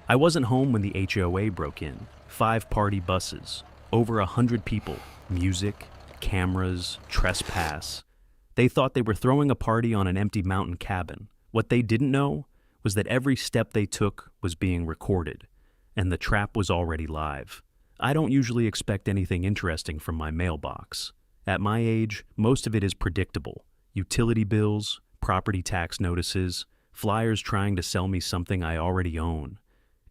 I wasn't home when the HOA broke in. 5 party buses, over 100 people, music, cameras, trespass. They thought they were throwing a party on an empty mountain cabin. What they didn't know was that every step they took was being recorded, and the trap was already live. I don't usually expect anything interesting from my mailbox. At my age, most of it is predictable. Utility bills, property tax notices, flyers trying to sell me something I already own.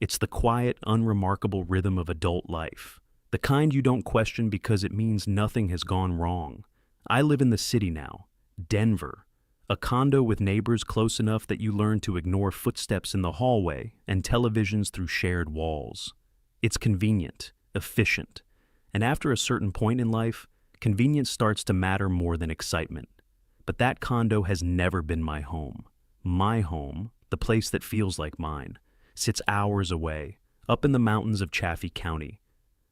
It's the quiet, unremarkable rhythm of adult life. The kind you don't question because it means nothing has gone wrong. I live in the city now, Denver. A condo with neighbors close enough that you learn to ignore footsteps in the hallway and televisions through shared walls. It's convenient, efficient, and after a certain point in life, convenience starts to matter more than excitement. But that condo has never been my home. My home, the place that feels like mine, sits hours away, up in the mountains of Chaffee County.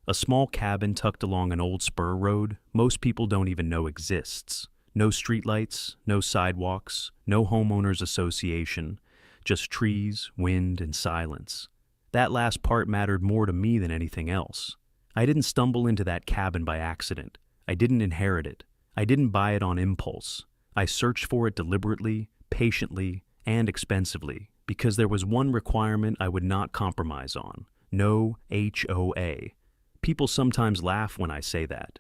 A small cabin tucked along an old spur road most people don't even know exists. No streetlights, no sidewalks, no homeowners association, just trees, wind, and silence. That last part mattered more to me than anything else. I didn't stumble into that cabin by accident. I didn't inherit it. I didn't buy it on impulse. I searched for it deliberately, patiently, and expensively, because there was one requirement I would not compromise on: no HOA. People sometimes laugh when I say that.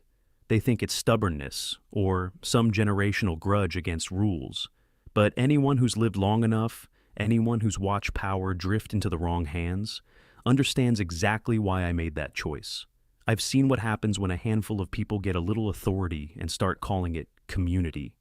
They think it's stubbornness or some generational grudge against rules. But anyone who's lived long enough, anyone who's watched power drift into the wrong hands, understands exactly why I made that choice. I've seen what happens when a handful of people get a little authority and start calling it community.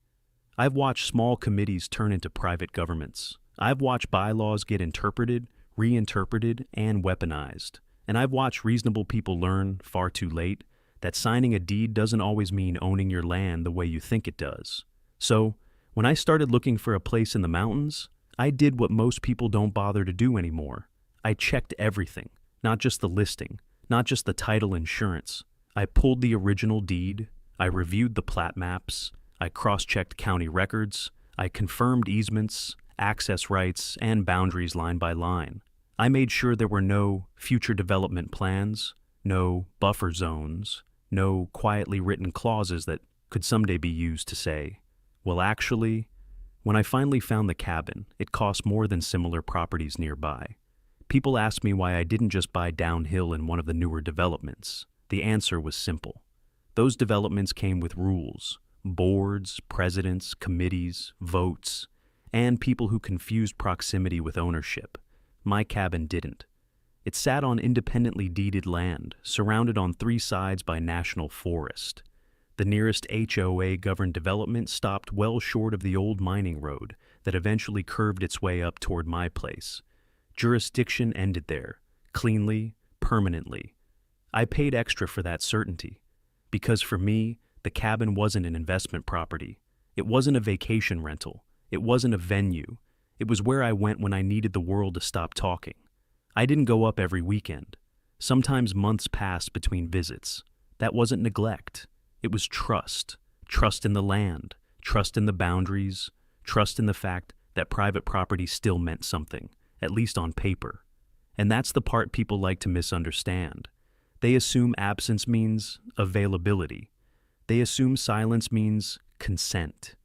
I've watched small committees turn into private governments. I've watched bylaws get interpreted, reinterpreted, and weaponized. And I've watched reasonable people learn, far too late, that signing a deed doesn't always mean owning your land the way you think it does. So, when I started looking for a place in the mountains, I did what most people don't bother to do anymore. I checked everything, not just the listing, not just the title insurance. I pulled the original deed, I reviewed the plat maps, I cross-checked county records, I confirmed easements, access rights, and boundaries line by line. I made sure there were no future development plans, no buffer zones, no quietly written clauses that could someday be used to say, well, actually, when I finally found the cabin, it cost more than similar properties nearby. People asked me why I didn't just buy downhill in one of the newer developments. The answer was simple. Those developments came with rules, boards, presidents, committees, votes, and people who confused proximity with ownership. My cabin didn't. It sat on independently deeded land, surrounded on 3 sides by national forest. The nearest HOA-governed development stopped well short of the old mining road that eventually curved its way up toward my place. Jurisdiction ended there, cleanly, permanently. I paid extra for that certainty, because for me, the cabin wasn't an investment property. It wasn't a vacation rental. It wasn't a venue. It was where I went when I needed the world to stop talking. I didn't go up every weekend. Sometimes months passed between visits. That wasn't neglect. It was trust. Trust in the land, trust in the boundaries, trust in the fact that private property still meant something, at least on paper. And that's the part people like to misunderstand. They assume absence means availability. They assume silence means consent.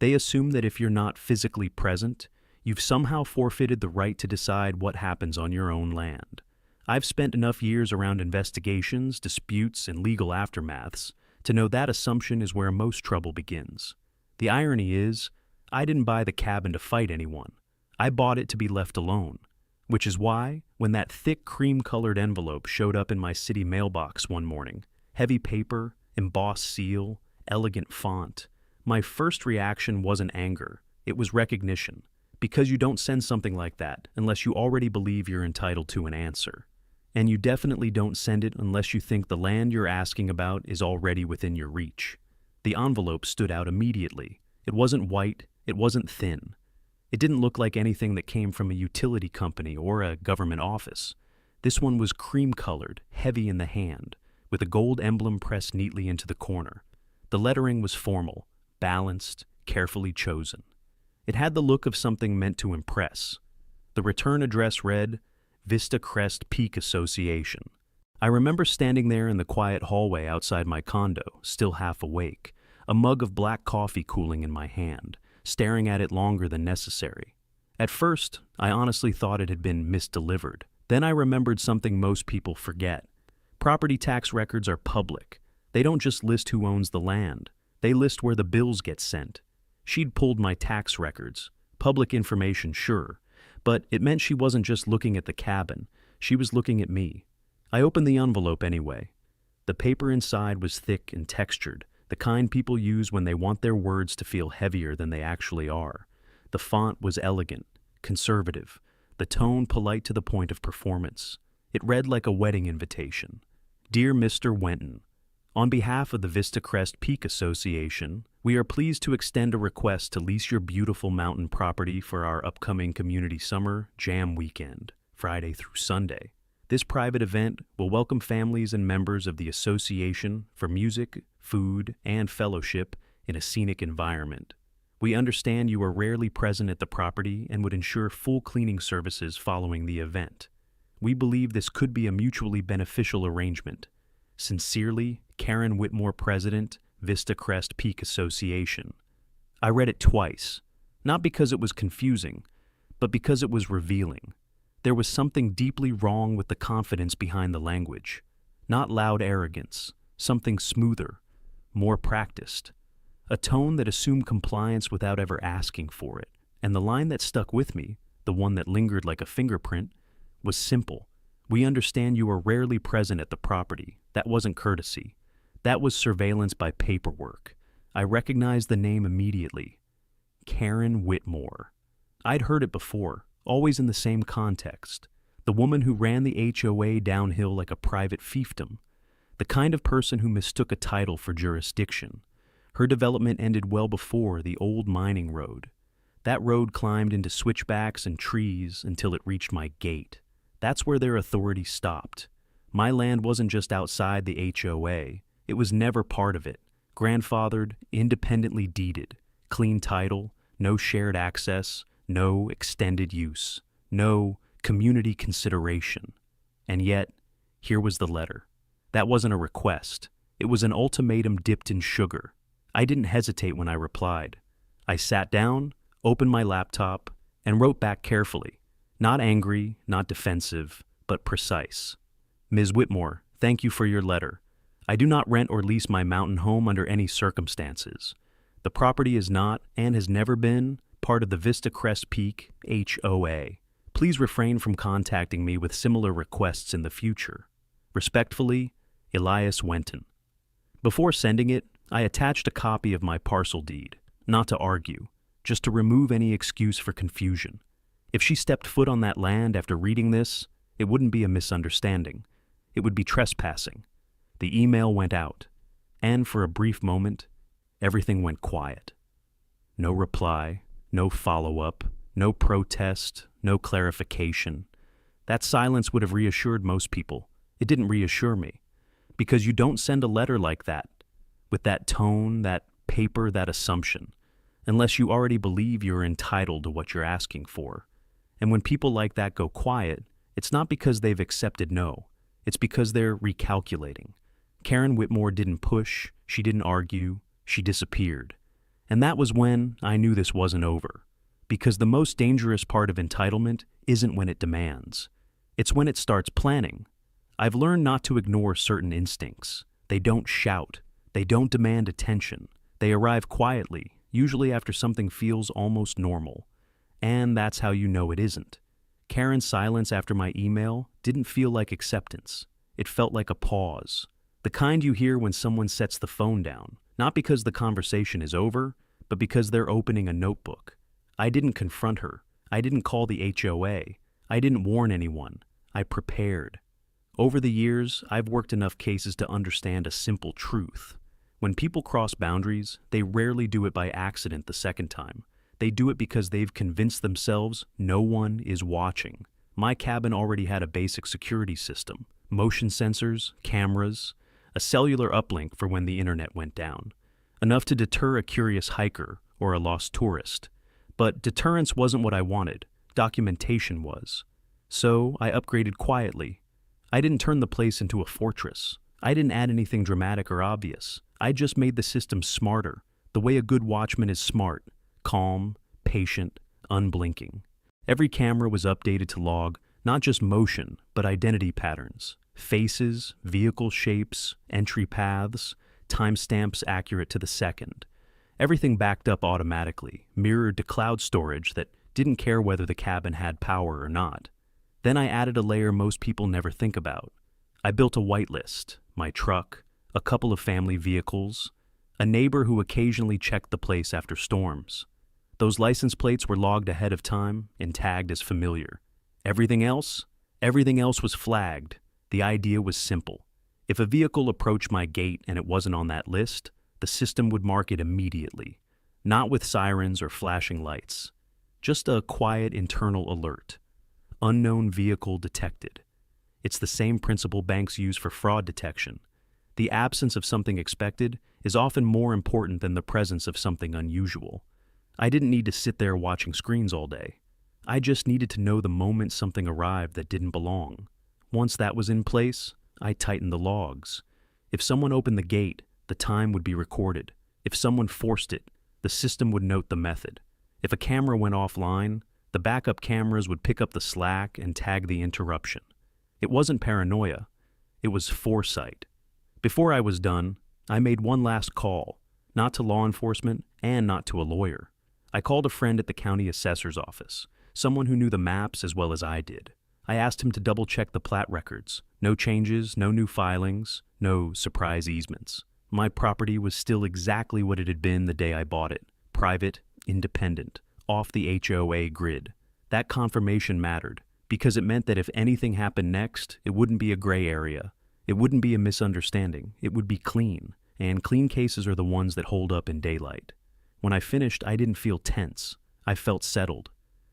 They assume that if you're not physically present, you've somehow forfeited the right to decide what happens on your own land. I've spent enough years around investigations, disputes, and legal aftermaths to know that assumption is where most trouble begins. The irony is, I didn't buy the cabin to fight anyone. I bought it to be left alone, which is why, when that thick cream-colored envelope showed up in my city mailbox one morning, heavy paper, embossed seal, elegant font, my first reaction wasn't anger, it was recognition. Because you don't send something like that unless you already believe you're entitled to an answer. And you definitely don't send it unless you think the land you're asking about is already within your reach. The envelope stood out immediately. It wasn't white, it wasn't thin. It didn't look like anything that came from a utility company or a government office. This one was cream-colored, heavy in the hand, with a gold emblem pressed neatly into the corner. The lettering was formal, balanced, carefully chosen. It had the look of something meant to impress. The return address read, Vista Crest Peak Association. I remember standing there in the quiet hallway outside my condo, still half awake, a mug of black coffee cooling in my hand, staring at it longer than necessary. At first, I honestly thought it had been misdelivered. Then I remembered something most people forget. Property tax records are public. They don't just list who owns the land. They list where the bills get sent. She'd pulled my tax records. Public information, sure. But it meant she wasn't just looking at the cabin. She was looking at me. I opened the envelope anyway. The paper inside was thick and textured, the kind people use when they want their words to feel heavier than they actually are. The font was elegant, conservative, the tone polite to the point of performance. It read like a wedding invitation. Dear Mr. Wenton, on behalf of the Vista Crest Peak Association, we are pleased to extend a request to lease your beautiful mountain property for our upcoming community summer jam weekend, Friday through Sunday. This private event will welcome families and members of the association for music, food, and fellowship in a scenic environment. We understand you are rarely present at the property and would ensure full cleaning services following the event. We believe this could be a mutually beneficial arrangement. Sincerely, Karen Whitmore, President, Vista Crest Peak Association. I read it twice, not because it was confusing, but because it was revealing. There was something deeply wrong with the confidence behind the language. Not loud arrogance, something smoother, more practiced. A tone that assumed compliance without ever asking for it. And the line that stuck with me, the one that lingered like a fingerprint, was simple. We understand you are rarely present at the property. That wasn't courtesy. That was surveillance by paperwork. I recognized the name immediately. Karen Whitmore. I'd heard it before, always in the same context. The woman who ran the HOA downhill like a private fiefdom. The kind of person who mistook a title for jurisdiction. Her development ended well before the old mining road. That road climbed into switchbacks and trees until it reached my gate. That's where their authority stopped. My land wasn't just outside the HOA. It was never part of it. Grandfathered, independently deeded. Clean title, no shared access, no extended use, no community consideration. And yet, here was the letter. That wasn't a request. It was an ultimatum dipped in sugar. I didn't hesitate when I replied. I sat down, opened my laptop, and wrote back carefully. Not angry, not defensive, but precise. Ms. Whitmore, thank you for your letter. I do not rent or lease my mountain home under any circumstances. The property is not, and has never been, part of the Vista Crest Peak HOA. Please refrain from contacting me with similar requests in the future. Respectfully, Elias Wenton. Before sending it, I attached a copy of my parcel deed, not to argue, just to remove any excuse for confusion. If she stepped foot on that land after reading this, it wouldn't be a misunderstanding. It would be trespassing. The email went out, and for a brief moment, everything went quiet. No reply, no follow-up, no protest, no clarification. That silence would have reassured most people. It didn't reassure me. Because you don't send a letter like that, with that tone, that paper, that assumption, unless you already believe you're entitled to what you're asking for. And when people like that go quiet, it's not because they've accepted no. It's because they're recalculating. Karen Whitmore didn't push, she didn't argue, she disappeared. And that was when I knew this wasn't over. Because the most dangerous part of entitlement isn't when it demands. It's when it starts planning. I've learned not to ignore certain instincts. They don't shout. They don't demand attention. They arrive quietly, usually after something feels almost normal. And that's how you know it isn't. Karen's silence after my email didn't feel like acceptance. It felt like a pause. The kind you hear when someone sets the phone down, not because the conversation is over, but because they're opening a notebook. I didn't confront her. I didn't call the HOA. I didn't warn anyone. I prepared. Over the years, I've worked enough cases to understand a simple truth. When people cross boundaries, they rarely do it by accident the second time. They do it because they've convinced themselves no one is watching. My cabin already had a basic security system, motion sensors, cameras, a cellular uplink for when the internet went down, enough to deter a curious hiker or a lost tourist. But deterrence wasn't what I wanted. Documentation was. So I upgraded quietly. I didn't turn the place into a fortress. I didn't add anything dramatic or obvious. I just made the system smarter, the way a good watchman is smart, calm, patient, unblinking. Every camera was updated to log not just motion, but identity patterns, faces, vehicle shapes, entry paths, timestamps accurate to the second. Everything backed up automatically, mirrored to cloud storage that didn't care whether the cabin had power or not. Then I added a layer most people never think about. I built a whitelist, my truck, a couple of family vehicles, a neighbor who occasionally checked the place after storms. Those license plates were logged ahead of time and tagged as familiar. Everything else was flagged. The idea was simple. If a vehicle approached my gate and it wasn't on that list, the system would mark it immediately, not with sirens or flashing lights. Just a quiet internal alert. Unknown vehicle detected. It's the same principle banks use for fraud detection. The absence of something expected is often more important than the presence of something unusual. I didn't need to sit there watching screens all day. I just needed to know the moment something arrived that didn't belong. Once that was in place, I tightened the logs. If someone opened the gate, the time would be recorded. If someone forced it, the system would note the method. If a camera went offline, the backup cameras would pick up the slack and tag the interruption. It wasn't paranoia. It was foresight. Before I was done, I made one last call, not to law enforcement and not to a lawyer. I called a friend at the county assessor's office, someone who knew the maps as well as I did. I asked him to double-check the plat records. No changes, no new filings, no surprise easements. My property was still exactly what it had been the day I bought it. Private, independent, off the HOA grid. That confirmation mattered, because it meant that if anything happened next, it wouldn't be a gray area. It wouldn't be a misunderstanding. It would be clean, and clean cases are the ones that hold up in daylight. When I finished, I didn't feel tense. I felt settled.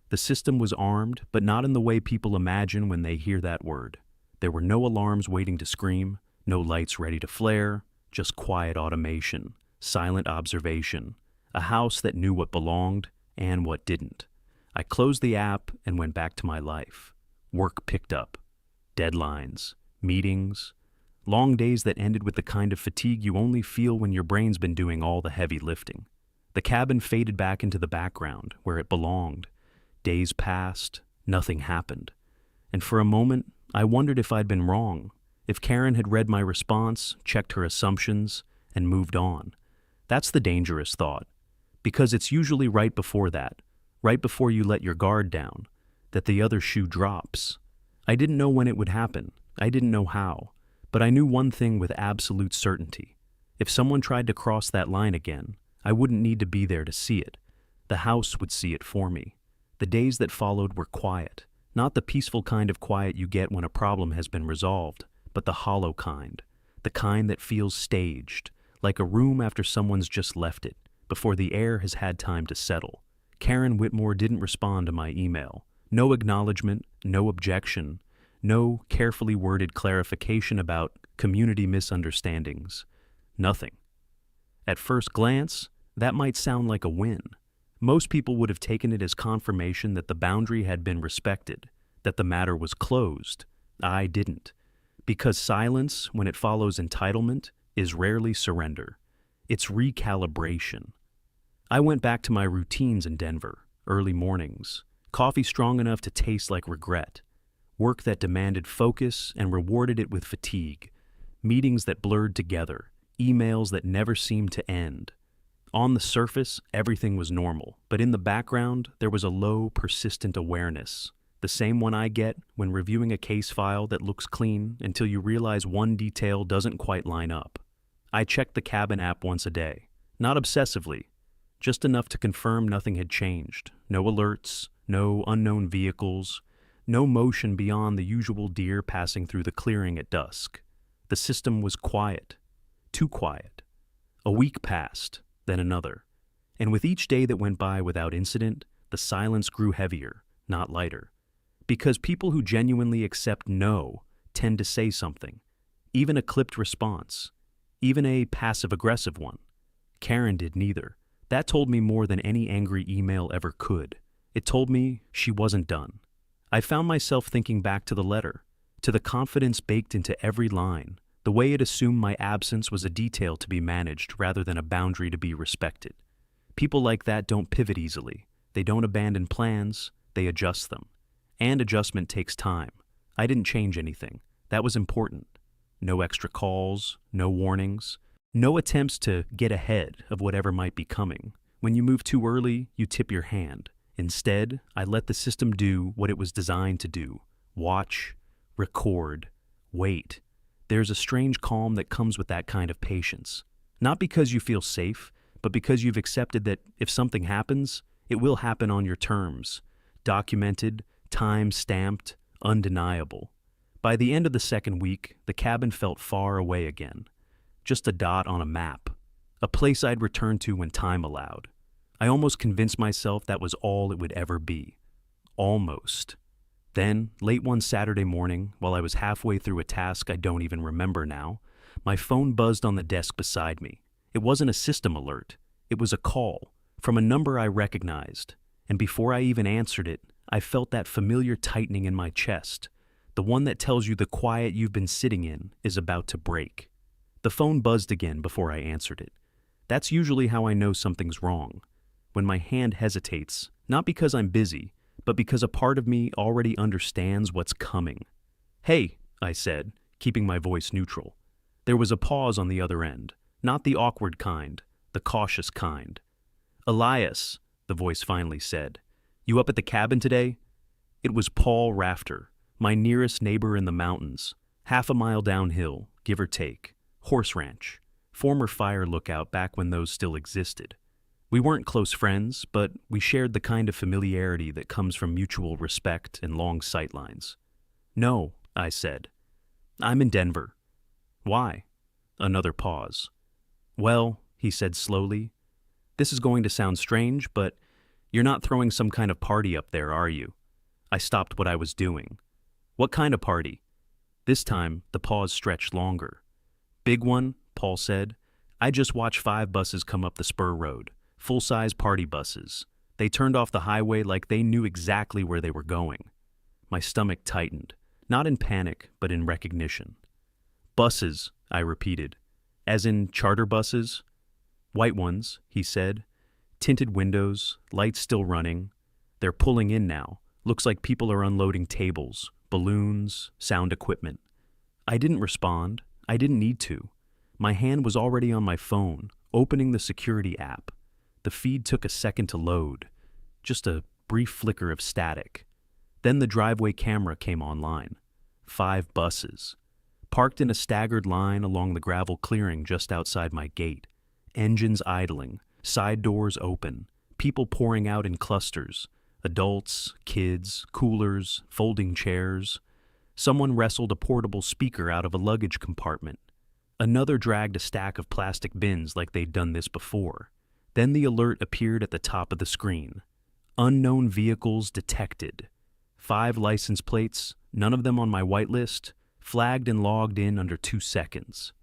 The system was armed, but not in the way people imagine when they hear that word. There were no alarms waiting to scream, no lights ready to flare, just quiet automation, silent observation, a house that knew what belonged and what didn't. I closed the app and went back to my life. Work picked up. Deadlines, meetings, long days that ended with the kind of fatigue you only feel when your brain's been doing all the heavy lifting. The cabin faded back into the background, where it belonged. Days passed, nothing happened. And for a moment, I wondered if I'd been wrong, if Karen had read my response, checked her assumptions, and moved on. That's the dangerous thought, because it's usually right before that, right before you let your guard down, that the other shoe drops. I didn't know when it would happen. I didn't know how. But I knew one thing with absolute certainty. If someone tried to cross that line again, I wouldn't need to be there to see it. The house would see it for me. The days that followed were quiet, not the peaceful kind of quiet you get when a problem has been resolved, but the hollow kind, the kind that feels staged, like a room after someone's just left it, before the air has had time to settle. Karen Whitmore didn't respond to my email. No acknowledgement, no objection, no carefully worded clarification about community misunderstandings. Nothing. At first glance, that might sound like a win. Most people would have taken it as confirmation that the boundary had been respected, that the matter was closed. I didn't. Because silence, when it follows entitlement, is rarely surrender. It's recalibration. I went back to my routines in Denver, early mornings, coffee strong enough to taste like regret, work that demanded focus and rewarded it with fatigue, meetings that blurred together, emails that never seemed to end. On the surface, everything was normal, but in the background, there was a low, persistent awareness, the same one I get when reviewing a case file that looks clean until you realize one detail doesn't quite line up. I checked the cabin app once a day, not obsessively, just enough to confirm nothing had changed. No alerts, no unknown vehicles, no motion beyond the usual deer passing through the clearing at dusk. The system was quiet, too quiet. A week passed, then another, and with each day that went by without incident, the silence grew heavier, not lighter. Because people who genuinely accept no tend to say something, even a clipped response, even a passive-aggressive one. Karen did neither. That told me more than any angry email ever could. It told me she wasn't done. I found myself thinking back to the letter, to the confidence baked into every line, the way it assumed my absence was a detail to be managed rather than a boundary to be respected. People like that don't pivot easily. They don't abandon plans, they adjust them. And adjustment takes time. I didn't change anything. That was important. No extra calls, no warnings, no attempts to get ahead of whatever might be coming. When you move too early, you tip your hand. Instead, I let the system do what it was designed to do. Watch, record, wait. There's a strange calm that comes with that kind of patience. Not because you feel safe, but because you've accepted that if something happens, it will happen on your terms. Documented, time-stamped, undeniable. By the end of the second week, the cabin felt far away again. Just a dot on a map. A place I'd return to when time allowed. I almost convinced myself that was all it would ever be. Almost. Then, late one Saturday morning, while I was halfway through a task I don't even remember now, my phone buzzed on the desk beside me. It wasn't a system alert. It was a call, from a number I recognized. And before I even answered it, I felt that familiar tightening in my chest, the one that tells you the quiet you've been sitting in is about to break. The phone buzzed again before I answered it. That's usually how I know something's wrong. When my hand hesitates, not because I'm busy, but because a part of me already understands what's coming. "Hey," I said, keeping my voice neutral. There was a pause on the other end, not the awkward kind, the cautious kind. "Elias," the voice finally said, "you up at the cabin today?" It was Paul Rafter, my nearest neighbor in the mountains, half a mile downhill, give or take. Horse ranch, former fire lookout back when those still existed. We weren't close friends, but we shared the kind of familiarity that comes from mutual respect and long sightlines. "No," I said. "I'm in Denver." "Why?" Another pause. "Well," he said slowly, "this is going to sound strange, but you're not throwing some kind of party up there, are you?" I stopped what I was doing. "What kind of party?" This time, the pause stretched longer. "Big one," Paul said. "I just watched 5 buses come up the spur road. Full-size party buses. They turned off the highway like they knew exactly where they were going." My stomach tightened, not in panic, but in recognition. "Buses," I repeated. "As in charter buses?" "White ones," he said. "Tinted windows, lights still running. They're pulling in now. Looks like people are unloading tables, balloons, sound equipment." I didn't respond. I didn't need to. My hand was already on my phone, opening the security app. The feed took a second to load. Just a brief flicker of static. Then the driveway camera came online. 5 buses. Parked in a staggered line along the gravel clearing just outside my gate. Engines idling, side doors open, people pouring out in clusters. Adults, kids, coolers, folding chairs. Someone wrestled a portable speaker out of a luggage compartment. Another dragged a stack of plastic bins like they'd done this before. Then the alert appeared at the top of the screen. Unknown vehicles detected. 5 license plates, none of them on my whitelist, flagged and logged in under 2 seconds.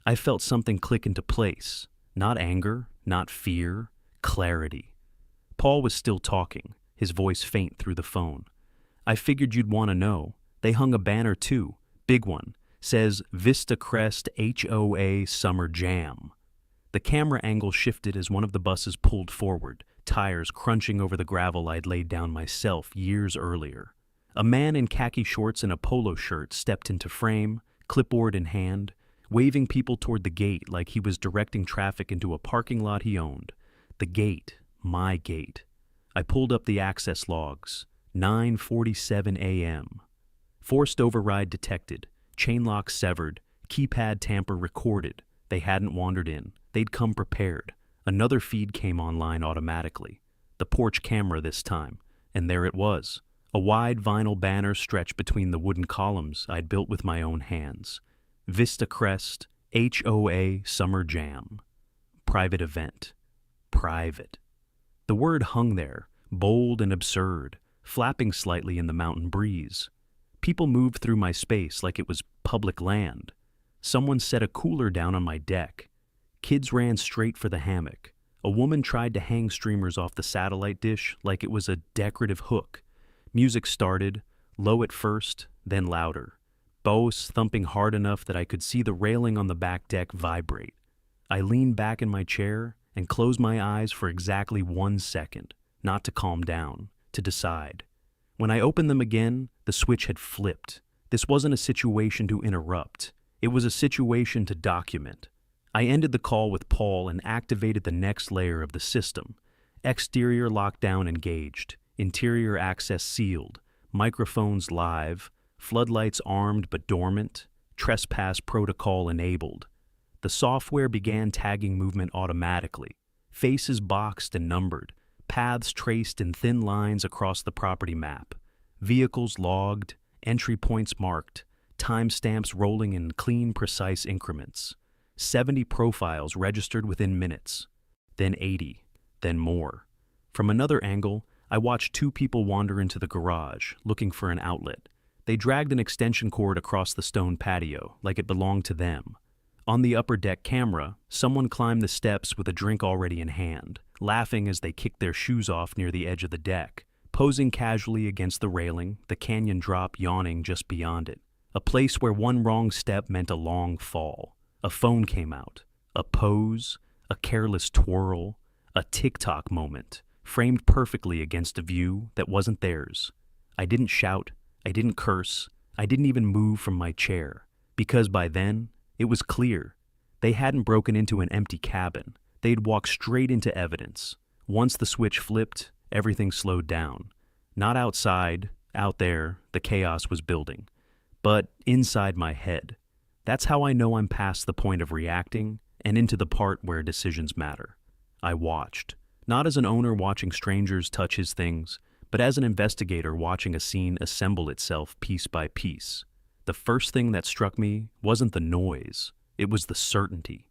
I felt something click into place. Not anger, not fear, clarity. Paul was still talking, his voice faint through the phone. "I figured you'd want to know. They hung a banner too, big one. Says Vista Crest HOA Summer Jam." The camera angle shifted as one of the buses pulled forward, tires crunching over the gravel I'd laid down myself years earlier. A man in khaki shorts and a polo shirt stepped into frame, clipboard in hand, waving people toward the gate like he was directing traffic into a parking lot he owned. The gate, my gate. I pulled up the access logs. 9:47 a.m. Forced override detected. Chain lock severed. Keypad tamper recorded. They hadn't wandered in. They'd come prepared. Another feed came online automatically. The porch camera this time. And there it was. A wide vinyl banner stretched between the wooden columns I'd built with my own hands. Vista Crest, HOA Summer Jam. Private event. Private. The word hung there, bold and absurd, flapping slightly in the mountain breeze. People moved through my space like it was public land. Someone set a cooler down on my deck. Kids ran straight for the hammock. A woman tried to hang streamers off the satellite dish like it was a decorative hook. Music started, low at first, then louder. Both thumping hard enough that I could see the railing on the back deck vibrate. I leaned back in my chair and closed my eyes for exactly 1 second, not to calm down, to decide. When I opened them again, the switch had flipped. This wasn't a situation to interrupt. It was a situation to document. I ended the call with Paul and activated the next layer of the system. Exterior lockdown engaged, interior access sealed, microphones live, floodlights armed but dormant, trespass protocol enabled. The software began tagging movement automatically, faces boxed and numbered, paths traced in thin lines across the property map, vehicles logged, entry points marked, timestamps rolling in clean, precise increments. 70 profiles registered within minutes, then 80, then more. From another angle, I watched 2 people wander into the garage, looking for an outlet. They dragged an extension cord across the stone patio, like it belonged to them. On the upper deck camera, someone climbed the steps with a drink already in hand, laughing as they kicked their shoes off near the edge of the deck, posing casually against the railing, the canyon drop yawning just beyond it. A place where one wrong step meant a long fall. A phone came out. A pose, a careless twirl, a TikTok moment, framed perfectly against a view that wasn't theirs. I didn't shout, I didn't curse, I didn't even move from my chair, because by then, it was clear. They hadn't broken into an empty cabin. They'd walked straight into evidence. Once the switch flipped, everything slowed down. Not outside, out there, the chaos was building, but inside my head. That's how I know I'm past the point of reacting and into the part where decisions matter. I watched, not as an owner watching strangers touch his things, but as an investigator watching a scene assemble itself piece by piece. The first thing that struck me wasn't the noise, it was the certainty.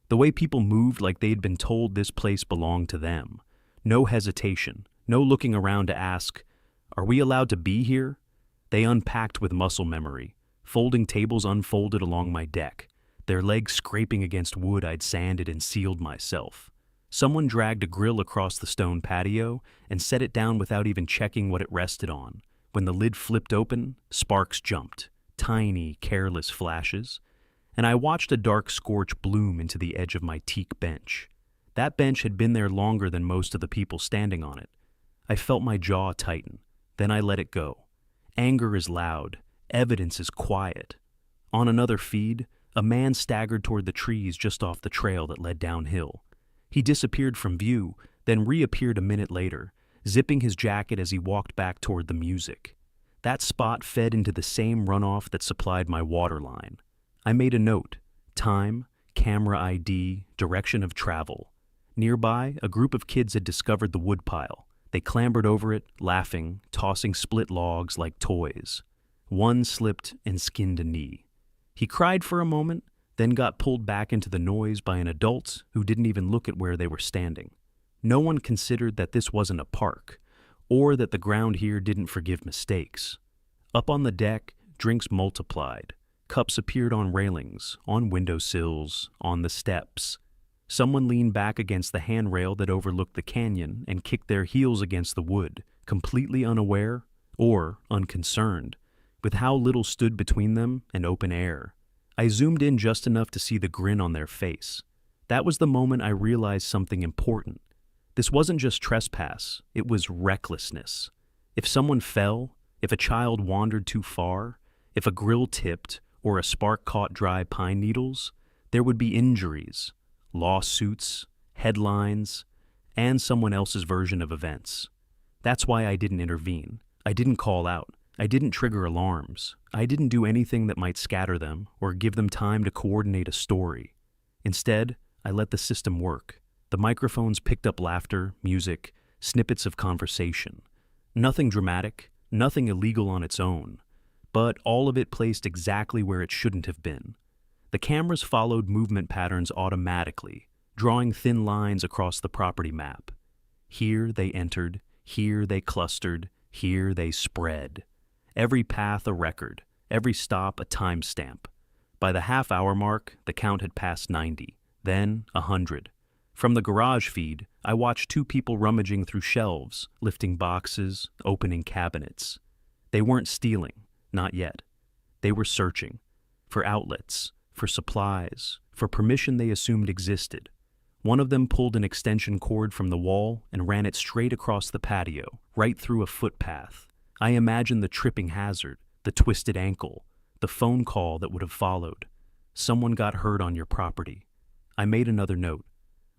The way people moved like they'd been told this place belonged to them. No hesitation, no looking around to ask, "Are we allowed to be here?" They unpacked with muscle memory. Folding tables unfolded along my deck, their legs scraping against wood I'd sanded and sealed myself. Someone dragged a grill across the stone patio and set it down without even checking what it rested on. When the lid flipped open, sparks jumped, tiny, careless flashes, and I watched a dark scorch bloom into the edge of my teak bench. That bench had been there longer than most of the people standing on it. I felt my jaw tighten, then I let it go. Anger is loud. Evidence is quiet. On another feed, a man staggered toward the trees just off the trail that led downhill. He disappeared from view, then reappeared a minute later, zipping his jacket as he walked back toward the music. That spot fed into the same runoff that supplied my water line. I made a note: time, camera ID, direction of travel. Nearby, a group of kids had discovered the woodpile. They clambered over it, laughing, tossing split logs like toys. One slipped and skinned a knee. He cried for a moment, then got pulled back into the noise by an adult who didn't even look at where they were standing. No one considered that this wasn't a park, or that the ground here didn't forgive mistakes. Up on the deck, drinks multiplied. Cups appeared on railings, on windowsills, on the steps. Someone leaned back against the handrail that overlooked the canyon and kicked their heels against the wood, completely unaware, or unconcerned, with how little stood between them and open air. I zoomed in just enough to see the grin on their face. That was the moment I realized something important. This wasn't just trespass, it was recklessness. If someone fell, if a child wandered too far, if a grill tipped or a spark caught dry pine needles, there would be injuries, lawsuits, headlines, and someone else's version of events. That's why I didn't intervene. I didn't call out. I didn't trigger alarms. I didn't do anything that might scatter them or give them time to coordinate a story. Instead, I let the system work. The microphones picked up laughter, music, snippets of conversation. Nothing dramatic, nothing illegal on its own, but all of it placed exactly where it shouldn't have been. The cameras followed movement patterns automatically, drawing thin lines across the property map. Here they entered, here they clustered, here they spread. Every path a record, every stop a timestamp. By the half-hour mark, the count had passed 90, then 100. From the garage feed, I watched 2 people rummaging through shelves, lifting boxes, opening cabinets. They weren't stealing, not yet. They were searching for outlets, for supplies, for permission they assumed existed. One of them pulled an extension cord from the wall and ran it straight across the patio, right through a footpath. I imagined the tripping hazard, the twisted ankle, the phone call that would have followed. Someone got hurt on your property. I made another note.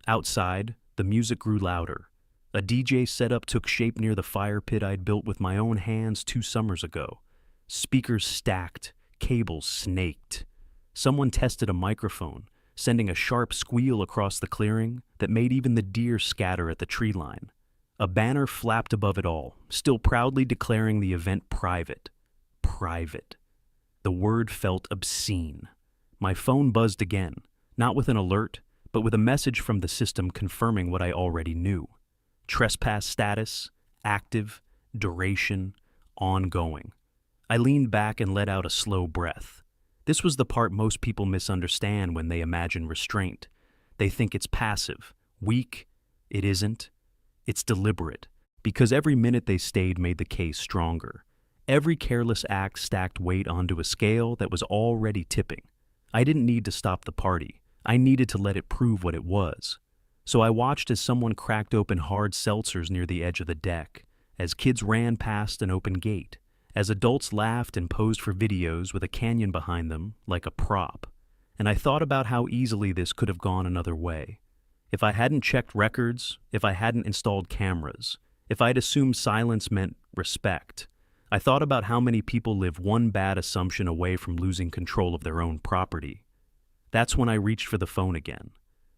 Outside, the music grew louder. A DJ setup took shape near the fire pit I'd built with my own hands 2 summers ago. Speakers stacked, cables snaked. Someone tested a microphone, sending a sharp squeal across the clearing that made even the deer scatter at the tree line. A banner flapped above it all, still proudly declaring the event private. Private. The word felt obscene. My phone buzzed again, not with an alert, but with a message from the system confirming what I already knew. Trespass status, active, duration, ongoing. I leaned back and let out a slow breath. This was the part most people misunderstand when they imagine restraint. They think it's passive, weak. It isn't. It's deliberate, because every minute they stayed made the case stronger. Every careless act stacked weight onto a scale that was already tipping. I didn't need to stop the party. I needed to let it prove what it was. So I watched as someone cracked open hard seltzers near the edge of the deck, as kids ran past an open gate, as adults laughed and posed for videos with a canyon behind them like a prop. And I thought about how easily this could have gone another way. If I hadn't checked records, if I hadn't installed cameras, if I'd assumed silence meant respect, I thought about how many people live one bad assumption away from losing control of their own property. That's when I reached for the phone again.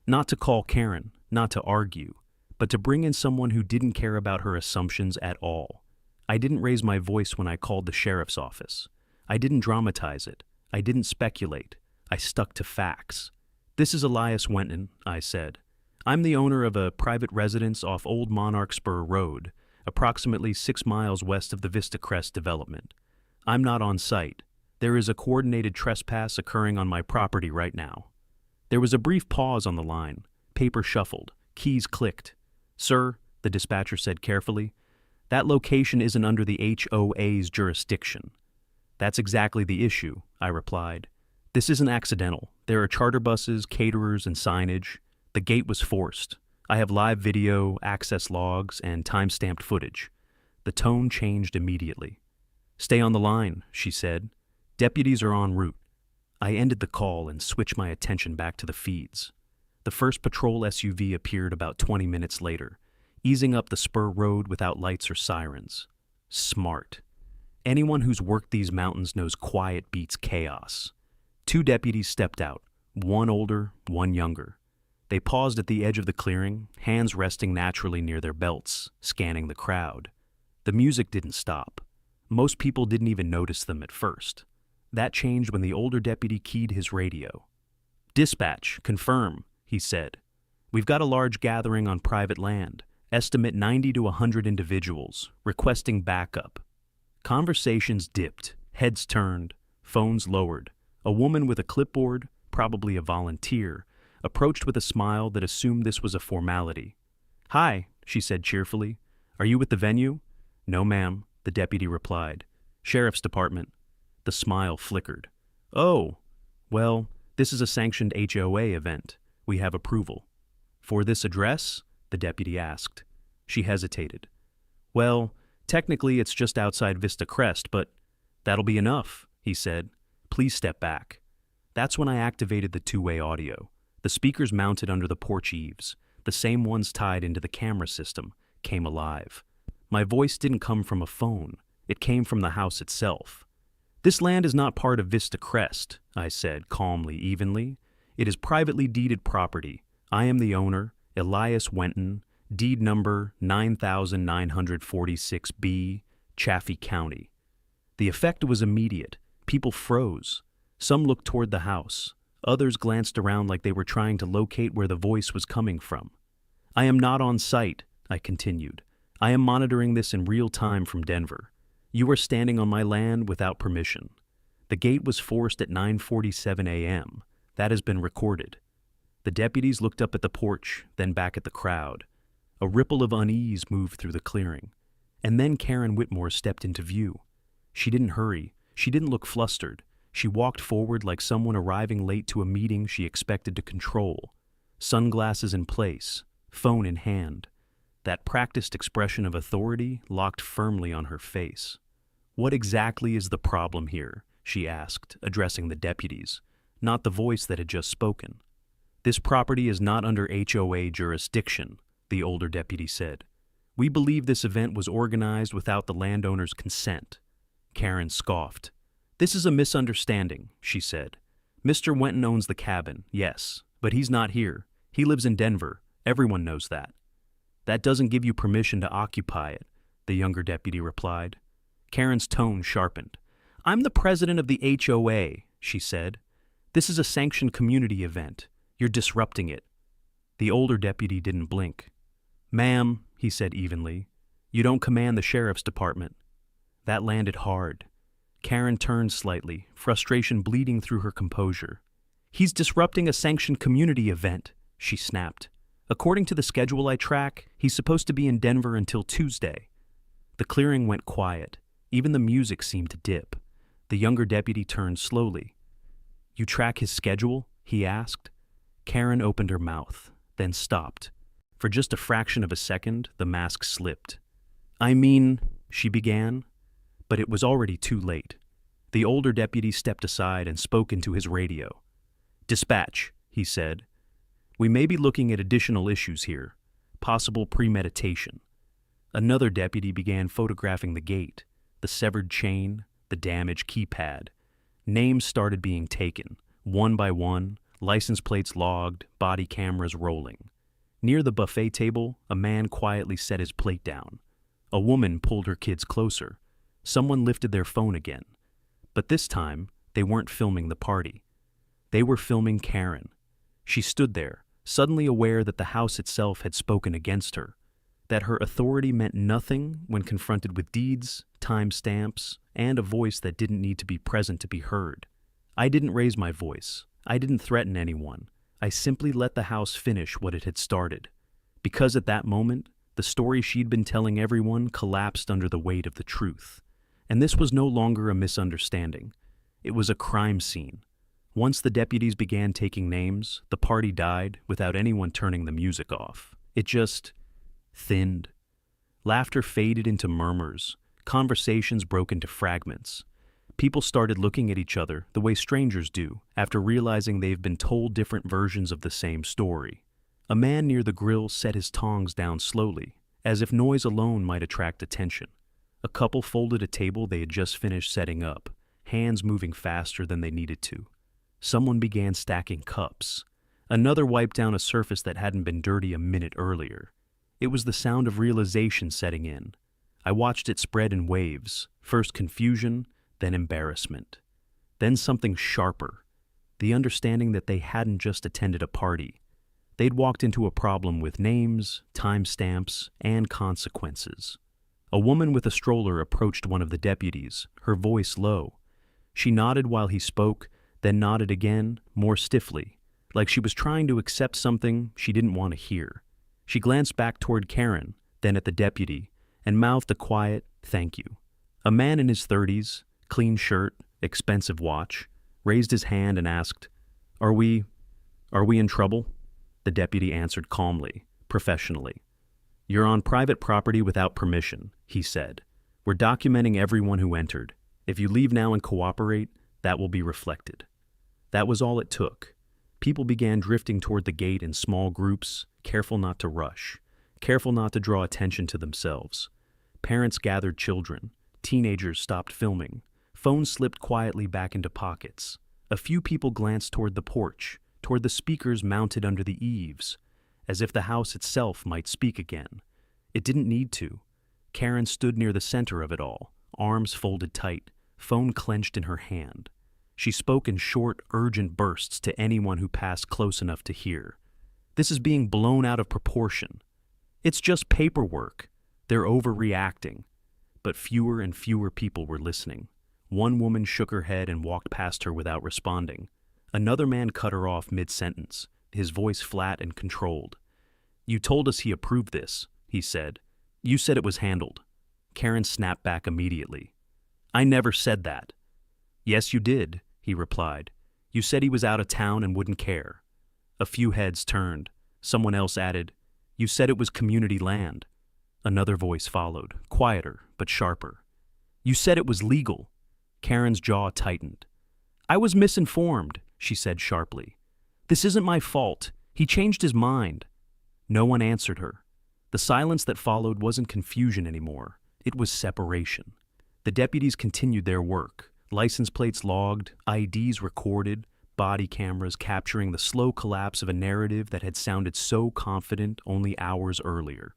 Not to call Karen, not to argue, but to bring in someone who didn't care about her assumptions at all. I didn't raise my voice when I called the sheriff's office. I didn't dramatize it. I didn't speculate. I stuck to facts. "This is Elias Wenton," I said. "I'm the owner of a private residence off Old Monarch Spur Road, approximately 6 miles west of the Vista Crest development. I'm not on site. There is a coordinated trespass occurring on my property right now." There was a brief pause on the line. Paper shuffled. Keys clicked. "Sir," the dispatcher said carefully, "that location isn't under the HOA's jurisdiction." "That's exactly the issue," I replied. "This isn't accidental. There are charter buses, caterers, and signage. The gate was forced. I have live video, access logs, and time-stamped footage." The tone changed immediately. "Stay on the line," she said. "Deputies are en route." I ended the call and switched my attention back to the feeds. The first patrol SUV appeared about 20 minutes later, easing up the spur road without lights or sirens. Smart. Anyone who's worked these mountains knows quiet beats chaos. 2 deputies stepped out, one older, one younger. They paused at the edge of the clearing, hands resting naturally near their belts, scanning the crowd. The music didn't stop. Most people didn't even notice them at first. That changed when the older deputy keyed his radio. "Dispatch, confirm," he said. "We've got a large gathering on private land. Estimate 90 to 100 individuals, requesting backup." Conversations dipped, heads turned, phones lowered. A woman with a clipboard, probably a volunteer, approached with a smile that assumed this was a formality. "Hi," she said cheerfully. "Are you with the venue?" "No, ma'am," the deputy replied. "Sheriff's Department." The smile flickered. "Oh, well, this is a sanctioned HOA event. We have approval." "For this address?" the deputy asked. She hesitated. "Well, technically it's just outside Vista Crest, but..." "That'll be enough," he said. "Please step back." That's when I activated the 2-way audio. The speakers mounted under the porch eaves, the same ones tied into the camera system, came alive. My voice didn't come from a phone. It came from the house itself. "This land is not part of Vista Crest," I said, calmly, evenly. "It is privately deeded property. I am the owner, Elias Wenton, deed number 9946B, Chaffee County." The effect was immediate. People froze. Some looked toward the house. Others glanced around like they were trying to locate where the voice was coming from. "I am not on site," I continued. "I am monitoring this in real time from Denver. You are standing on my land without permission. The gate was forced at 9:47 a.m. That has been recorded." The deputies looked up at the porch, then back at the crowd. A ripple of unease moved through the clearing. And then Karen Whitmore stepped into view. She didn't hurry. She didn't look flustered. She walked forward like someone arriving late to a meeting she expected to control. Sunglasses in place, phone in hand. That practiced expression of authority locked firmly on her face. "What exactly is the problem here?" she asked, addressing the deputies, not the voice that had just spoken. "This property is not under HOA jurisdiction," the older deputy said. "We believe this event was organized without the landowner's consent." Karen scoffed. "This is a misunderstanding," she said. "Mr. Wenton owns the cabin, yes, but he's not here. He lives in Denver. Everyone knows that." "That doesn't give you permission to occupy it," the younger deputy replied. Karen's tone sharpened. "I'm the president of the HOA," she said. "This is a sanctioned community event. You're disrupting it." The older deputy didn't blink. "Ma'am," he said evenly, "you don't command the sheriff's department." That landed hard. Karen turned slightly, frustration bleeding through her composure. "He's disrupting a sanctioned community event," she snapped. "According to the schedule I track, he's supposed to be in Denver until Tuesday." The clearing went quiet. Even the music seemed to dip. The younger deputy turned slowly. "You track his schedule?" he asked. Karen opened her mouth, then stopped. For just a fraction of a second, the mask slipped. "I mean," she began, but it was already too late. The older deputy stepped aside and spoke into his radio. "Dispatch," he said. "We may be looking at additional issues here, possible premeditation." Another deputy began photographing the gate, the severed chain, the damaged keypad. Names started being taken, one by one, license plates logged, body cameras rolling. Near the buffet table, a man quietly set his plate down. A woman pulled her kids closer. Someone lifted their phone again. But this time, they weren't filming the party. They were filming Karen. She stood there, suddenly aware that the house itself had spoken against her, that her authority meant nothing when confronted with deeds, timestamps, and a voice that didn't need to be present to be heard. "I didn't raise my voice. I didn't threaten anyone. I simply let the house finish what it had started." Because at that moment, the story she'd been telling everyone collapsed under the weight of the truth. And this was no longer a misunderstanding. It was a crime scene. Once the deputies began taking names, the party died without anyone turning the music off. It just thinned. Laughter faded into murmurs. Conversations broke into fragments. People started looking at each other the way strangers do after realizing they've been told different versions of the same story. A man near the grill set his tongs down slowly, as if noise alone might attract attention. A couple folded a table they had just finished setting up, hands moving faster than they needed to. Someone began stacking cups. Another wiped down a surface that hadn't been dirty a minute earlier. It was the sound of realization setting in. I watched it spread in waves, first confusion, then embarrassment. Then something sharper, the understanding that they hadn't just attended a party. They'd walked into a problem with names, timestamps, and consequences. A woman with a stroller approached one of the deputies, her voice low. She nodded while he spoke, then nodded again, more stiffly, like she was trying to accept something she didn't want to hear. She glanced back toward Karen, then at the deputy, and mouthed a quiet, "Thank you." A man in his 30s, clean shirt, expensive watch, raised his hand and asked, Are we in trouble?" The deputy answered calmly, professionally. "You're on private property without permission," he said. "We're documenting everyone who entered. If you leave now and cooperate, that will be reflected." That was all it took. People began drifting toward the gate in small groups, careful not to rush, careful not to draw attention to themselves. Parents gathered children. Teenagers stopped filming. Phones slipped quietly back into pockets. A few people glanced toward the porch, toward the speakers mounted under the eaves, as if the house itself might speak again. It didn't need to. Karen stood near the center of it all, arms folded tight, phone clenched in her hand. She spoke in short, urgent bursts to anyone who passed close enough to hear. "This is being blown out of proportion. It's just paperwork. They're overreacting." But fewer and fewer people were listening. One woman shook her head and walked past her without responding. Another man cut her off mid-sentence, his voice flat and controlled. "You told us he approved this," he said. "You said it was handled." Karen snapped back immediately. I never said that. Yes, you did, he replied. You said he was out of town and wouldn't care. A few heads turned. Someone else added, You said it was community land. Another voice followed, quieter but sharper. You said it was legal. Karen's jaw tightened. I was misinformed, she said sharply. This isn't my fault. He changed his mind. No one answered her. The silence that followed wasn't confusion anymore. It was separation. The deputies continued their work. License plates logged, IDs recorded, body cameras capturing the slow collapse of a narrative that had sounded so confident only hours earlier.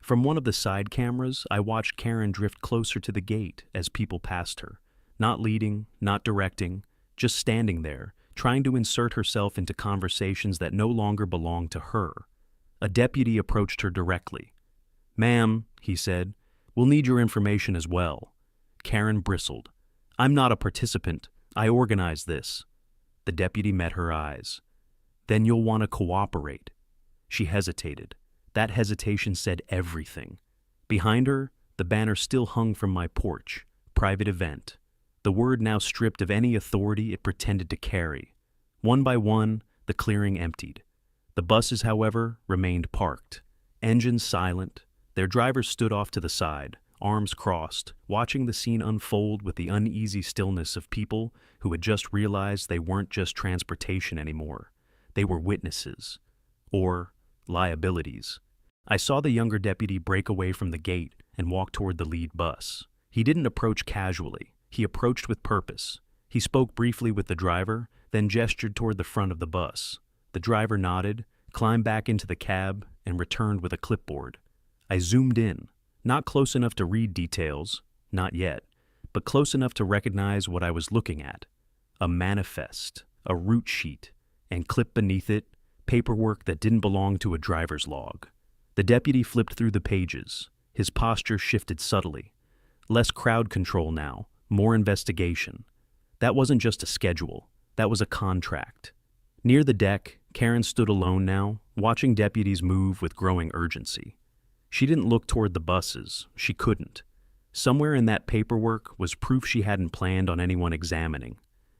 From one of the side cameras, I watched Karen drift closer to the gate as people passed her. Not leading, not directing, just standing there, trying to insert herself into conversations that no longer belonged to her. A deputy approached her directly. Ma'am, he said, we'll need your information as well. Karen bristled. I'm not a participant. I organized this. The deputy met her eyes. Then you'll want to cooperate. She hesitated. That hesitation said everything. Behind her, the banner still hung from my porch. Private event. The word now stripped of any authority it pretended to carry. One by one, the clearing emptied. The buses, however, remained parked. Engines silent. Their drivers stood off to the side, arms crossed, watching the scene unfold with the uneasy stillness of people who had just realized they weren't just transportation anymore. They were witnesses. Or liabilities. I saw the younger deputy break away from the gate and walk toward the lead bus. He didn't approach casually. He approached with purpose. He spoke briefly with the driver, then gestured toward the front of the bus. The driver nodded, climbed back into the cab, and returned with a clipboard. I zoomed in, not close enough to read details, not yet, but close enough to recognize what I was looking at. A manifest, a route sheet, and clipped beneath it, paperwork that didn't belong to a driver's log. The deputy flipped through the pages. His posture shifted subtly. Less crowd control now, more investigation. That wasn't just a schedule, that was a contract. Near the deck, Karen stood alone now, watching deputies move with growing urgency. She didn't look toward the buses. She couldn't. Somewhere in that paperwork was proof she hadn't planned on anyone examining.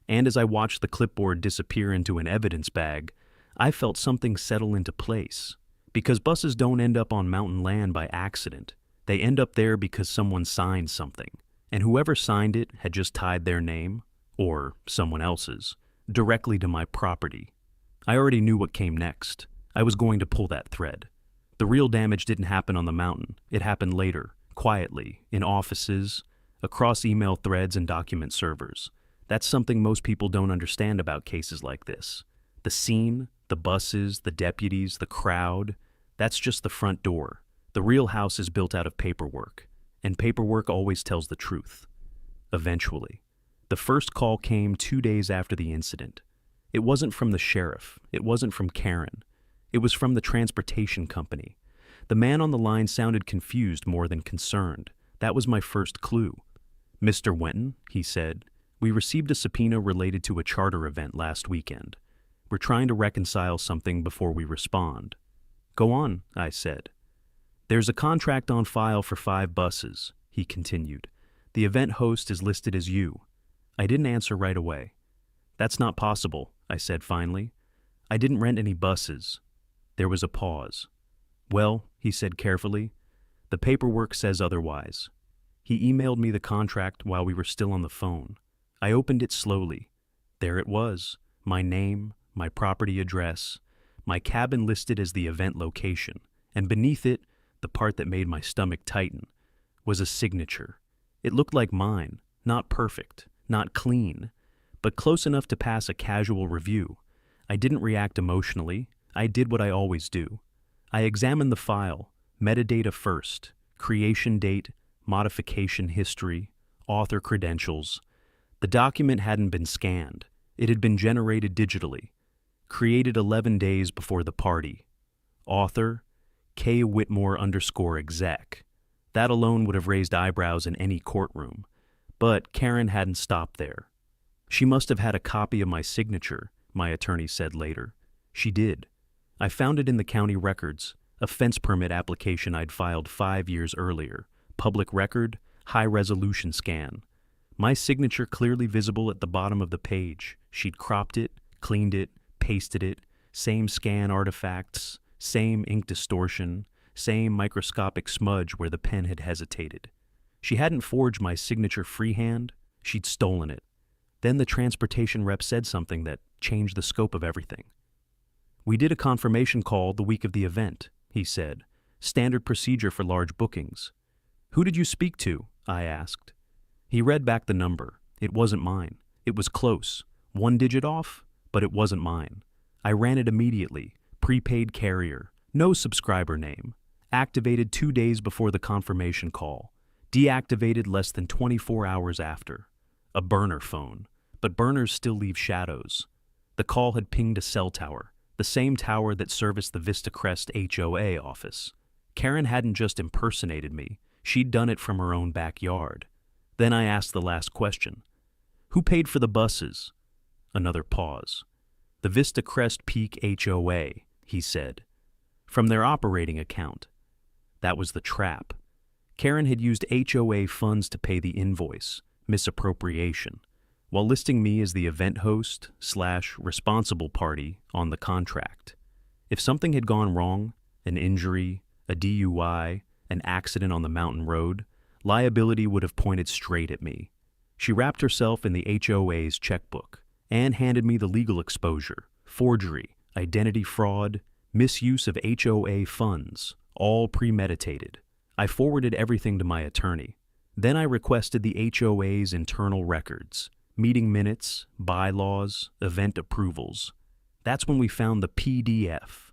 And as I watched the clipboard disappear into an evidence bag, I felt something settle into place. Because buses don't end up on mountain land by accident. They end up there because someone signed something. And whoever signed it had just tied their name, or someone else's, directly to my property. I already knew what came next. I was going to pull that thread. The real damage didn't happen on the mountain. It happened later, quietly, in offices, across email threads and document servers. That's something most people don't understand about cases like this. The scene, the buses, the deputies, the crowd, that's just the front door. The real house is built out of paperwork, and paperwork always tells the truth. Eventually. The first call came 2 days after the incident. It wasn't from the sheriff. It wasn't from Karen. It was from the transportation company. The man on the line sounded confused more than concerned. That was my first clue. Mr. Wenton, he said, we received a subpoena related to a charter event last weekend. We're trying to reconcile something before we respond. Go on, I said. There's a contract on file for 5 buses, he continued. The event host is listed as you. I didn't answer right away. That's not possible, I said finally. I didn't rent any buses. There was a pause. Well, he said carefully, the paperwork says otherwise. He emailed me the contract while we were still on the phone. I opened it slowly. There it was, my name, my property address, my cabin listed as the event location, and beneath it, the part that made my stomach tighten, was a signature. It looked like mine, not perfect, not clean, but close enough to pass a casual review. I didn't react emotionally. I did what I always do. I examined the file, metadata first, creation date, modification history, author credentials. The document hadn't been scanned. It had been generated digitally. Created 11 days before the party. Author, K. Whitmore _exec. That alone would have raised eyebrows in any courtroom. But Karen hadn't stopped there. She must have had a copy of my signature, my attorney said later. She did. I found it in the county records, a fence permit application I'd filed 5 years earlier. Public record, high-resolution scan. My signature clearly visible at the bottom of the page. She'd cropped it, cleaned it, pasted it, same scan artifacts, same ink distortion, same microscopic smudge where the pen had hesitated. She hadn't forged my signature freehand, she'd stolen it. Then the transportation rep said something that changed the scope of everything. "We did a confirmation call the week of the event," he said. "Standard procedure for large bookings." "Who did you speak to?" I asked. He read back the number. It wasn't mine. It was close. 1 digit off, but it wasn't mine. I ran it immediately. Prepaid carrier. No subscriber name. Activated 2 days before the confirmation call. Deactivated less than 24 hours after. A burner phone. But burners still leave shadows. The call had pinged a cell tower, the same tower that serviced the Vista Crest HOA office. Karen hadn't just impersonated me. She'd done it from her own backyard. Then I asked the last question. "Who paid for the buses?" Another pause. "The Vista Crest Peak HOA," he said. "From their operating account." That was the trap. Karen had used HOA funds to pay the invoice, misappropriation, while listing me as the event host/responsible party on the contract. If something had gone wrong, an injury, a DUI, an accident on the mountain road, liability would have pointed straight at me. She wrapped herself in the HOA's checkbook and handed me the legal exposure, forgery, identity fraud, misuse of HOA funds, all premeditated. I forwarded everything to my attorney. Then I requested the HOA's internal records, meeting minutes, bylaws, event approvals. That's when we found the PDF,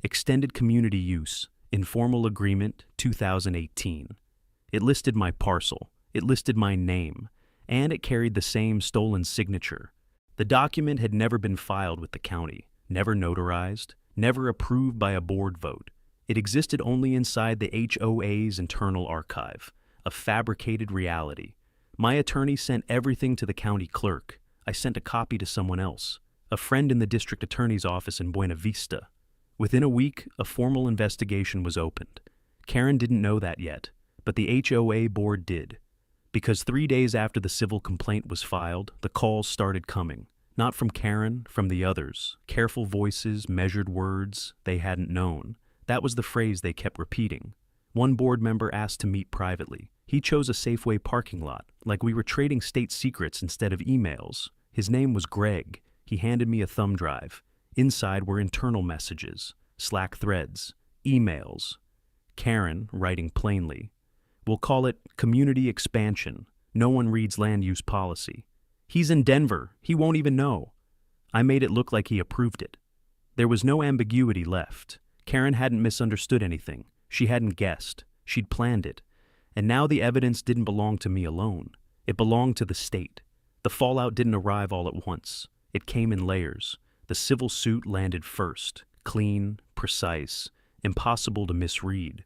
Extended Community Use, Informal Agreement 2018. It listed my parcel, it listed my name, and it carried the same stolen signature. The document had never been filed with the county, never notarized, never approved by a board vote. It existed only inside the HOA's internal archive, a fabricated reality. My attorney sent everything to the county clerk. I sent a copy to someone else, a friend in the district attorney's office in Buena Vista. Within a week, a formal investigation was opened. Karen didn't know that yet, but the HOA board did. Because 3 days after the civil complaint was filed, the calls started coming. Not from Karen, from the others. Careful voices, measured words they hadn't known. That was the phrase they kept repeating. One board member asked to meet privately. He chose a Safeway parking lot, like we were trading state secrets instead of emails. His name was Greg. He handed me a thumb drive. Inside were internal messages, Slack threads, emails. Karen, writing plainly, "We'll call it community expansion. No one reads land use policy. He's in Denver. He won't even know." I made it look like he approved it. There was no ambiguity left. Karen hadn't misunderstood anything. She hadn't guessed. She'd planned it. And now the evidence didn't belong to me alone. It belonged to the state. The fallout didn't arrive all at once. It came in layers. The civil suit landed first, clean, precise, impossible to misread.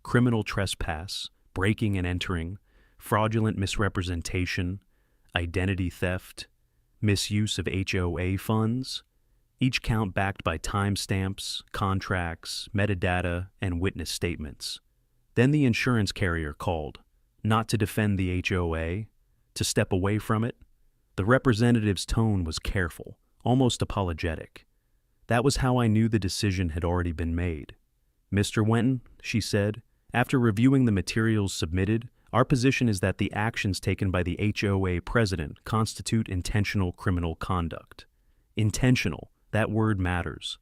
Criminal trespass, breaking and entering, fraudulent misrepresentation, identity theft, misuse of HOA funds, each count backed by timestamps, contracts, metadata, and witness statements. Then the insurance carrier called, not to defend the HOA, to step away from it. The representative's tone was careful, almost apologetic. That was how I knew the decision had already been made. "Mr. Wenton," she said, "after reviewing the materials submitted, our position is that the actions taken by the HOA president constitute intentional criminal conduct." Intentional, that word matters.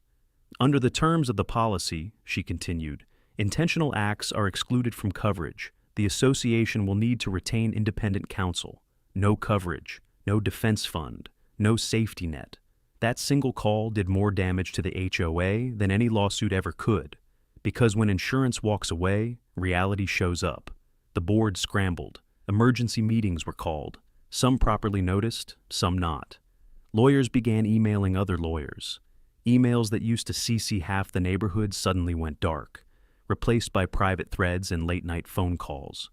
"Under the terms of the policy," she continued, "intentional acts are excluded from coverage. The association will need to retain independent counsel. No coverage, no defense fund, no safety net. That single call did more damage to the HOA than any lawsuit ever could. Because when insurance walks away, reality shows up. The board scrambled. Emergency meetings were called. Some properly noticed, some not. Lawyers began emailing other lawyers. Emails that used to CC half the neighborhood suddenly went dark, replaced by private threads and late-night phone calls.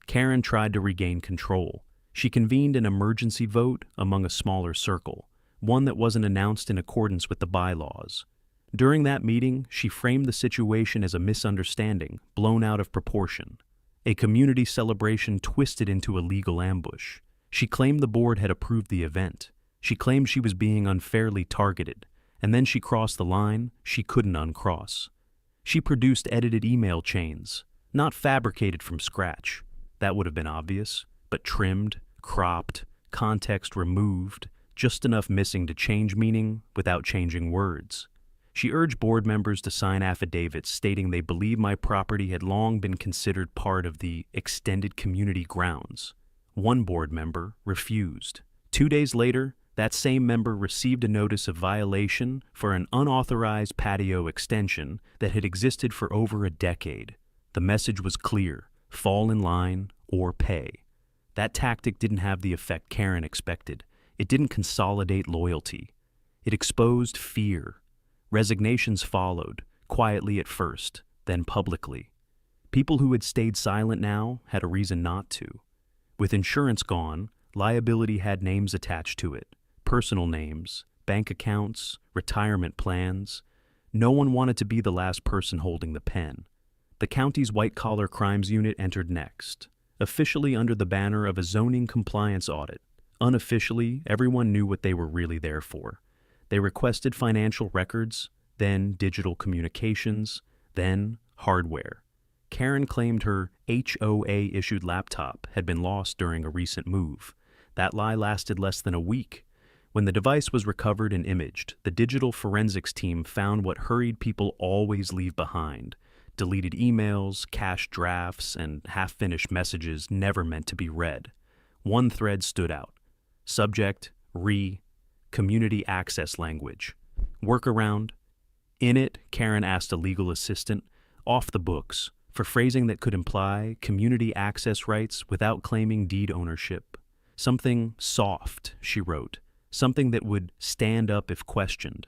Karen tried to regain control. She convened an emergency vote among a smaller circle, one that wasn't announced in accordance with the bylaws. During that meeting, she framed the situation as a misunderstanding, blown out of proportion. A community celebration twisted into a legal ambush. She claimed the board had approved the event. She claimed she was being unfairly targeted, and then she crossed the line she couldn't uncross. She produced edited email chains, not fabricated from scratch. That would have been obvious, but trimmed, cropped, context removed, just enough missing to change meaning without changing words. She urged board members to sign affidavits stating they believe my property had long been considered part of the extended community grounds. One board member refused. 2 days later, that same member received a notice of violation for an unauthorized patio extension that had existed for over a decade. The message was clear: fall in line or pay. That tactic didn't have the effect Karen expected. It didn't consolidate loyalty. It exposed fear. Resignations followed, quietly at first, then publicly. People who had stayed silent now had a reason not to. With insurance gone, liability had names attached to it, personal names, bank accounts, retirement plans. No one wanted to be the last person holding the pen. The county's white-collar crimes unit entered next, officially under the banner of a zoning compliance audit. Unofficially, everyone knew what they were really there for. They requested financial records, then digital communications, then hardware. Karen claimed her HOA-issued laptop had been lost during a recent move. That lie lasted less than a week. When the device was recovered and imaged, the digital forensics team found what hurried people always leave behind: deleted emails, cached drafts, and half-finished messages never meant to be read. One thread stood out. Subject, community access language. Workaround. In it, Karen asked a legal assistant, off the books, for phrasing that could imply community access rights without claiming deed ownership. Something soft, she wrote. Something that would stand up if questioned.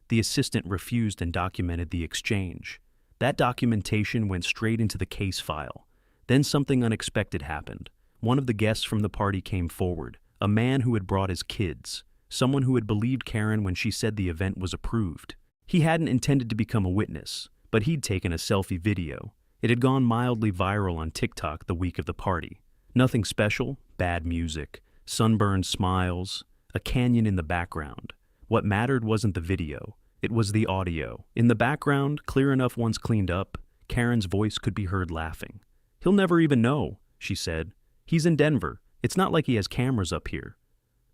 The assistant refused and documented the exchange. That documentation went straight into the case file. Then something unexpected happened. One of the guests from the party came forward, a man who had brought his kids, someone who had believed Karen when she said the event was approved. He hadn't intended to become a witness, but he'd taken a selfie video. It had gone mildly viral on TikTok the week of the party. Nothing special, bad music, sunburned smiles, a canyon in the background. What mattered wasn't the video, it was the audio. In the background, clear enough once cleaned up, Karen's voice could be heard laughing. "He'll never even know," she said. "He's in Denver. It's not like he has cameras up here."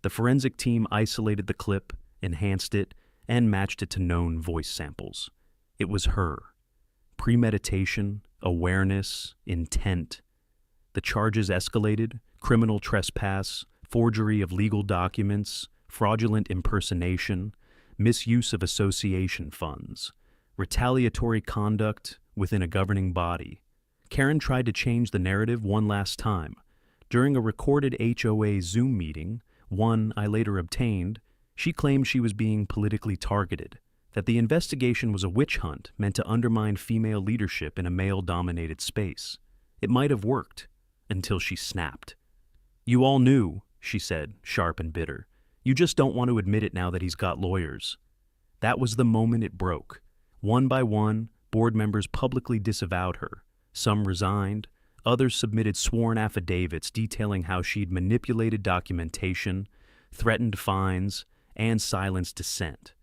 The forensic team isolated the clip, enhanced it, and matched it to known voice samples. It was her. Premeditation, awareness, intent. The charges escalated: criminal trespass, forgery of legal documents, fraudulent impersonation, misuse of association funds, retaliatory conduct within a governing body. Karen tried to change the narrative one last time. During a recorded HOA Zoom meeting, one I later obtained, she claimed she was being politically targeted, that the investigation was a witch hunt meant to undermine female leadership in a male-dominated space. It might have worked, until she snapped. "You all knew," she said, sharp and bitter. "You just don't want to admit it now that he's got lawyers." That was the moment it broke. One by one, board members publicly disavowed her. Some resigned. Others submitted sworn affidavits detailing how she'd manipulated documentation, threatened fines, and silenced dissent.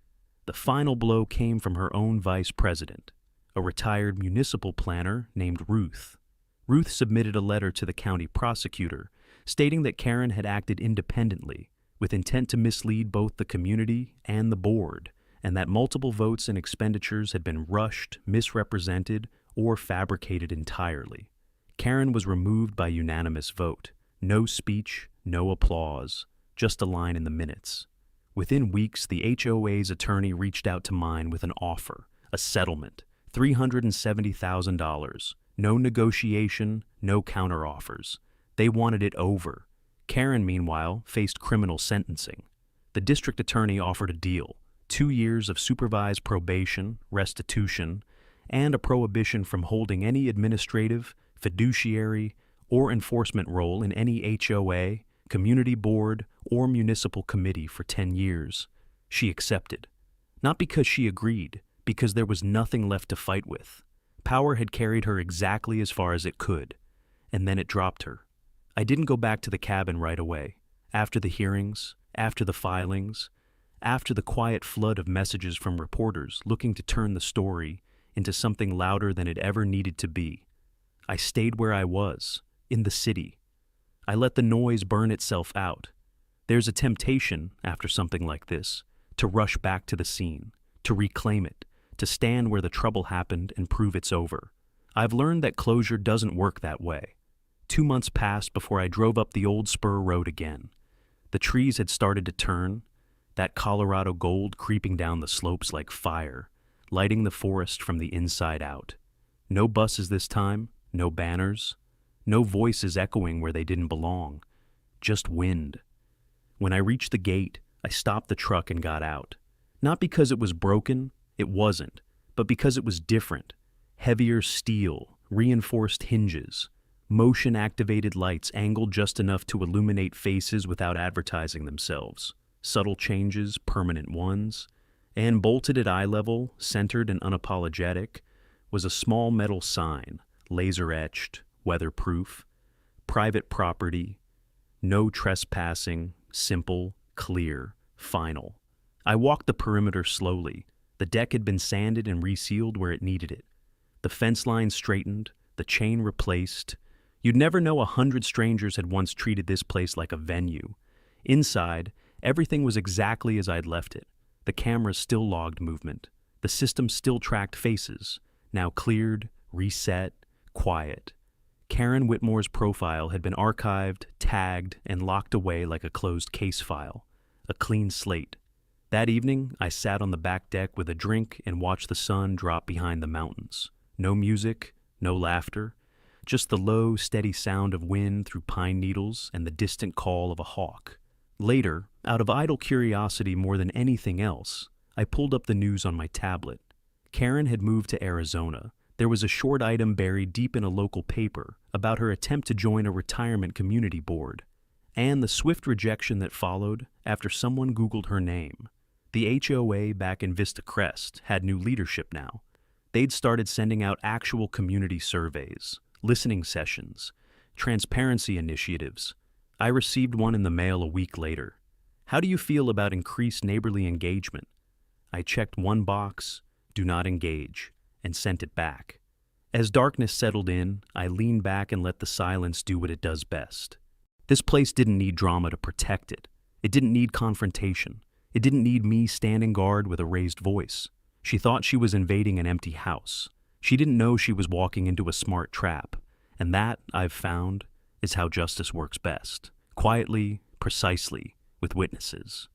The final blow came from her own vice president, a retired municipal planner named Ruth. Ruth submitted a letter to the county prosecutor stating that Karen had acted independently, with intent to mislead both the community and the board, and that multiple votes and expenditures had been rushed, misrepresented, or fabricated entirely. Karen was removed by unanimous vote. No speech, no applause, just a line in the minutes. Within weeks, the HOA's attorney reached out to mine with an offer, a settlement, $370,000. No negotiation, no counteroffers. They wanted it over. Karen, meanwhile, faced criminal sentencing. The district attorney offered a deal: 2 years of supervised probation, restitution, and a prohibition from holding any administrative, fiduciary, or enforcement role in any HOA, community board, or municipal committee for 10 years. She accepted. Not because she agreed, because there was nothing left to fight with. Power had carried her exactly as far as it could, and then it dropped her. I didn't go back to the cabin right away. After the hearings, after the filings, after the quiet flood of messages from reporters looking to turn the story into something louder than it ever needed to be, I stayed where I was, in the city. I let the noise burn itself out. There's a temptation, after something like this, to rush back to the scene, to reclaim it, to stand where the trouble happened and prove it's over. I've learned that closure doesn't work that way. 2 months passed before I drove up the old spur road again. The trees had started to turn, that Colorado gold creeping down the slopes like fire, lighting the forest from the inside out. No buses this time, no banners, no voices echoing where they didn't belong, just wind. When I reached the gate, I stopped the truck and got out. Not because it was broken, it wasn't, but because it was different. Heavier steel, reinforced hinges, motion-activated lights angled just enough to illuminate faces without advertising themselves. Subtle changes, permanent ones. And bolted at eye level, centered and unapologetic, was a small metal sign, laser-etched, weatherproof, private property, no trespassing, simple, clear, final. I walked the perimeter slowly. The deck had been sanded and resealed where it needed it. The fence line straightened, the chain replaced. You'd never know 100 strangers had once treated this place like a venue. Inside, everything was exactly as I'd left it. The cameras still logged movement. The system still tracked faces, now cleared, reset, quiet. Karen Whitmore's profile had been archived, tagged, and locked away like a closed case file. A clean slate. That evening, I sat on the back deck with a drink and watched the sun drop behind the mountains. No music, no laughter, just the low, steady sound of wind through pine needles and the distant call of a hawk. Later, out of idle curiosity more than anything else, I pulled up the news on my tablet. Karen had moved to Arizona. There was a short item buried deep in a local paper about her attempt to join a retirement community board, and the swift rejection that followed after someone Googled her name. The HOA back in Vista Crest had new leadership now. They'd started sending out actual community surveys, listening sessions, transparency initiatives. I received one in the mail a week later. How do you feel about increased neighborly engagement? I checked one box, do not engage, and sent it back. As darkness settled in, I leaned back and let the silence do what it does best. This place didn't need drama to protect it. It didn't need confrontation. It didn't need me standing guard with a raised voice. She thought she was invading an empty house. She didn't know she was walking into a smart trap. And that, I've found, is how justice works best. Quietly, precisely, with witnesses.